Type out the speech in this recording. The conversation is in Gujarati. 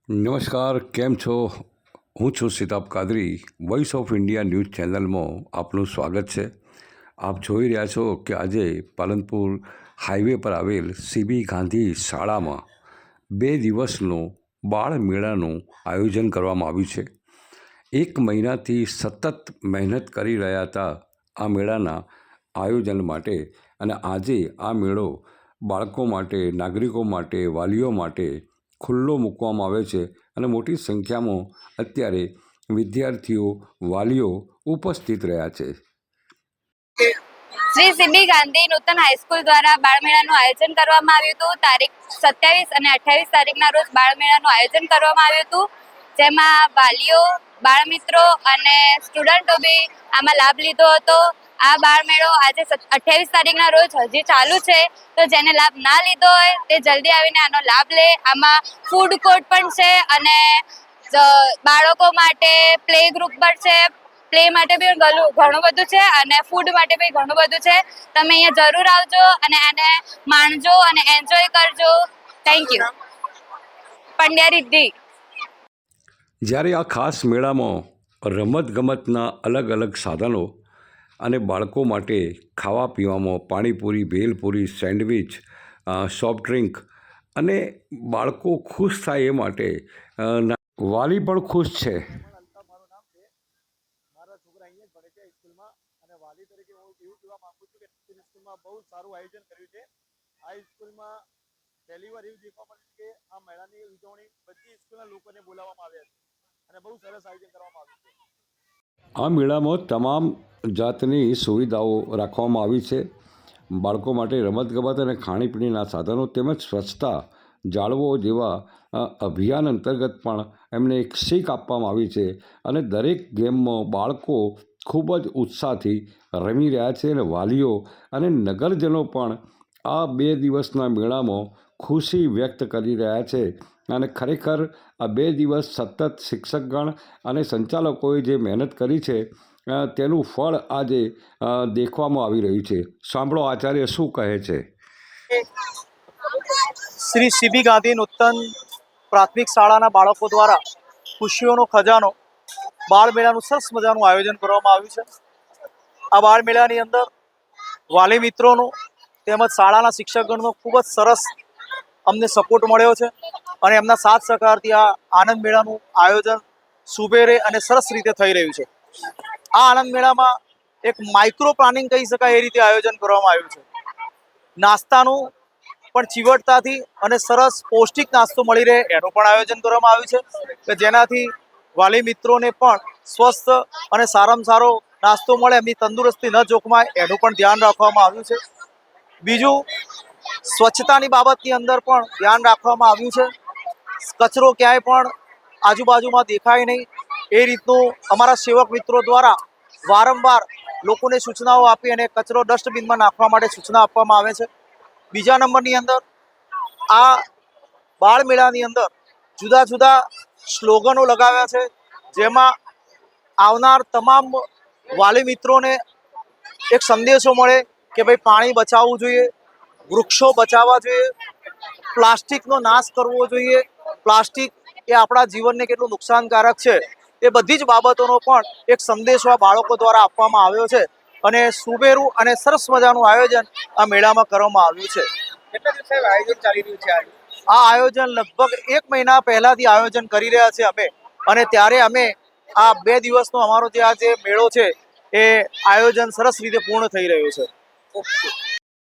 નમસ્કાર, કેમ છો? હું છું Sitab Qadri. Voice of India news ચેનલમાં આપનું સ્વાગત છે. આપ જોઈ રહ્યા છો કે આજે પાલનપુર હાઈવે પર આવેલ સીબી ગાંધી શાળામાં 2 દિવસનું બાળ મેળાનું આયોજન કરવામાં આવ્યું છે. 1 મહિનાથી સતત મહેનત કરી રહ્યા હતા આ મેળાના આયોજન માટે, અને આજે આ મેળો બાળકો માટે, નાગરિકો માટે, વાલીઓ માટે ખુલ્લો મૂકવામાં આવે છે અને મોટી સંખ્યામાં અત્યારે વિદ્યાર્થીઓ, વાલીઓ ઉપસ્થિત રહ્યા છે. શ્રી સીબી ગાંધી નૂતન હાઈસ્કૂલ દ્વારા બાળમેળાનું આયોજન કરવામાં આવ્યું હતું. તારીખ 27 અને 28 તારીખના રોજ બાળમેળાનું આયોજન કરવામાં આવ્યું હતું, જેમાં વાલીઓ, બાળમિત્રો અને સ્ટુડન્ટો બી આમાં લાભ લીધો હતો. આ બાળમેળો આજે 28 તારીખના રોજ હજી ચાલુ છે, તો જેને લાભ ના લીધો હોય તે જલ્દી આવીને આનો લાભ લે. આમાં ફૂડ કોર્ટ પણ છે અને બાળકો માટે પ્લે ગ્રુપ પણ છે. પ્લે માટે બી ઘણું બધું છે અને ફૂડ માટે બી ઘણું બધું છે. તમે અહીંયા જરૂર આવજો અને આને માણજો અને એન્જોય કરજો. Thank you. પંડ્યા રિદ્ધિ. જ્યારે આ ખાસ મેળામાં રમતગમતના અલગ અલગ સાધનો અને બાળકો માટે ખાવા પીવામાં panipuri, bhelpuri, sandwich, soft drink અને બાળકો ખુશ થાય એ માટે વાલી પણ ખુશ છે. મારા છોકરા અહીંયા જ ભણે છે સ્કૂલમાં, અને વાલી તરીકે હું એવું કહેવા માંગુ છું કે સ્કૂલમાં બહુ સારું આયોજન કર્યું છે. આ સ્કૂલમાં પહેલી વાર એવું દેખવા મળ્યું કે આ મેળાની ઉજવણી બધી સ્કૂલના લોકોને બોલાવવામાં આવ્યા છે અને બહુ સરસ આયોજન કરવામાં આવ્યું છે. આ મેળામાં તમામ જાતની સુવિધાઓ રાખવામાં આવી છે. બાળકો માટે રમતગમત અને ખાણીપીણીના સાધનો તેમજ સ્વચ્છતા જાળવો જેવા અભિયાન અંતર્ગત પણ એમને એક શીખ આપવામાં આવી છે, અને દરેક ગેમમાં બાળકો ખૂબ જ ઉત્સાહથી રમી રહ્યા છે, અને વાલીઓ અને નગરજનો પણ આ 2 દિવસના મેળામાં ખુશી વ્યક્ત કરી રહ્યા છે. અને ખરેખર આ 2 દિવસ સતત શિક્ષકગણ અને સંચાલકોએ જે મહેનત કરી છે તેનું ફળ આજે દેખવામાં આવી રહ્યું છે. સાંભળો આચાર્ય શું કહે છે. શ્રી સીબી ગાંધી નૂતન પ્રાથમિક શાળાના બાળકો દ્વારા ખુશીઓનો ખજાનો બાળ મેળાનું સરસ મજાનું આયોજન કરવામાં આવ્યું છે. આ બાળ મેળાની અંદર વાલી મિત્રોનું તેમજ શાળાના શિક્ષકગણનો ખૂબ જ સરસ અમને સપોર્ટ મળ્યો છે, અને એમના સાથ સહકારથી આ આનંદ મેળાનું આયોજન સુબેરે અને સરસ રીતે થઈ રહ્યું છે. આ આનંદ મેળામાં એક માઇક્રો પ્લાનિંગ કહી શકાય એ રીતે આયોજન કરવામાં આવ્યું છે. નાસ્તાનું પણ ચીવટતાથી અને સરસ પૌષ્ટિક નાસ્તો મળી રહે એનું પણ આયોજન કરવામાં આવ્યું છે, કે જેનાથી વાલી મિત્રોને પણ સ્વસ્થ અને સારામાં સારો નાસ્તો મળે, એમની તંદુરસ્તી ન જોખમાય એનું પણ ધ્યાન રાખવામાં આવ્યું છે. બીજું, સ્વચ્છતાની બાબતની અંદર પણ ધ્યાન રાખવામાં આવ્યું છે. કચરો ક્યાંય પણ આજુબાજુમાં દેખાય નહીં એ રીતનું અમારા સેવક મિત્રો દ્વારા વારંવાર લોકોને સૂચનાઓ આપી અને કચરો ડસ્ટબિનમાં નાખવા માટે સૂચના આપવામાં આવે છે. બીજા નંબરની અંદર આ બાળ મેળાની અંદર જુદા જુદા સ્લોગનો લગાવ્યા છે, જેમાં આવનાર તમામ વાલી મિત્રોને એક સંદેશો મળે કે ભાઈ પાણી બચાવવું જોઈએ, વૃક્ષો બચાવવા જોઈએ, પ્લાસ્ટિકનો નાશ કરવો જોઈએ, પ્લાસ્ટિક એ આપણા જીવનને કેટલું નુકસાનકારક છે એ બધી જ બાબતોનો પણ એક સંદેશો આ બાળકો દ્વારા આપવામાં આવ્યો છે, અને સુબેરું અને સરસ મજાનું આયોજન આ મેળામાં કરવામાં આવ્યું છે. કેટલા દિવસે આયોજન ચાલી રહ્યું છે? આ આયોજન લગભગ 1 મહિના પહેલાથી આયોજન કરી રહ્યા છે અમે, અને ત્યારે અમે આ 2 દિવસનો અમારો જે આ જે મેળો છે એ આયોજન સરસ રીતે પૂર્ણ થઈ રહ્યું છે.